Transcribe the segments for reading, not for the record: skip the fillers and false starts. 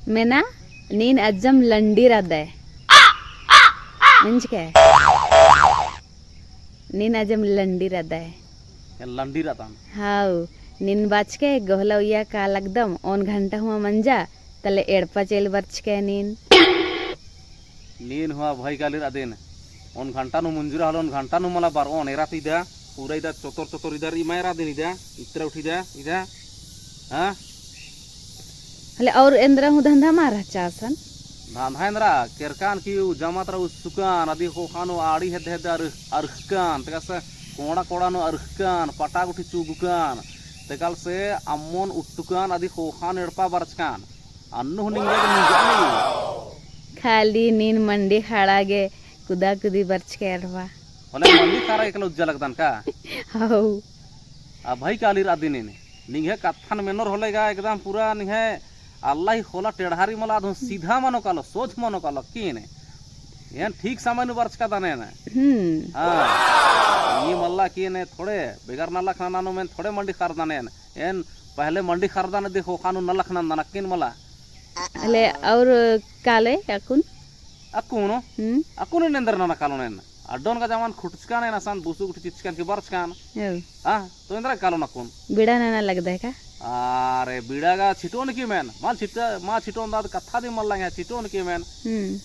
मेना नीन अज्जम लंडी रद्दे मंच के नीन अज्जम लंडी रद्दे लंडी रतन हाउ नीन बाच के गोहलौया का लगदम ओन घंटा हुआ मंजा तले एड़पा चेल बर्च के नीन हुआ भाई काली रादेन ओन घंटा नु मंजुरा हलो ओन घंटा नु मला बार ओन एरात इदा पूरा इदा चोतर चोतर इधर इमायरा दिन इदा इतरा उठिदा इदा हां हले और इंद्रा हूँ धंधा मारा चासन धांधांद्रा केरकान की जमात्रा सुकान आदि को खानो आड़ी है देदार अरकान तकसे कोड़ा कोड़ा नो अरकान पटाक उठी चुगुकान तकल से अम्मोन उट्टुकान आदि को खान एड़पा बरचकान अन्नु निंगे निंगे खाली नीन मंडी खड़ा गे कुदा कुदी बर्च के एड़पा होले मंडी तारा एकल उज्जल लगदन का हाउ आ भाई काली रादी ने निंगे कथन मेनर होलेगा एकदम पूरा निंगे अल्लाह ही खोला टेढ़ारी मला दो सीधा मनो कालो सोच मनो कालो कीने यान ठीक समय नु बरच का दाने ना हां ये मल्ला कीने थोड़े बेगर ना लखना नो में थोड़े मंडी खर दाने एन पहले मंडी खर दाने देखो खानु न लखना दाना किन मला अले और काले अकुन अकुन नेंदर ना कालो ने अड्डोन का जमान खुटचकान है ना सान बुसु कुछ चिचकान की बरचकान हां तो इंद्रा कालो नकुन बिड़ा ना लगदा है का अरे बीड़ागा छिटोन की मैन माल छिटोन दाद कथा दी मल्ला है छिटोन की मैन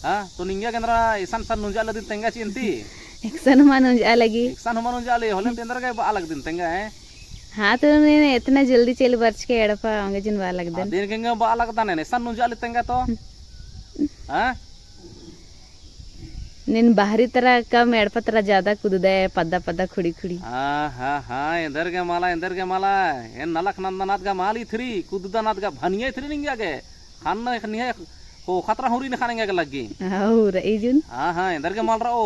हां तो निंगा केंद्रा ईसान सन नुजा लदी तेंगा चिंती एक्सन मानुज अलगी एक्सन मानुज आले होले तेंदर के अलग दिन तेंगा है हां तो ने इतना जल्दी चल बर्च के एड़पा अंगे जिन बा लग दिन दिन केंगा बा अलग दाने ने सन नुजा ले तेंगा तो हां निन बाहरी तरह कम एड़पा तरह ज्यादा कुददे पद्दा पद्दा खुड़ी खुड़ी हां हां हां इंदर के माला ए नलक नंदनाथ का माली थ्री कुददानाथ का भनिए थ्री निंगा के खान ने हो खतरा हुरी ने खानेंगे के लगी और इजुन हां हां इंदर के माल रहो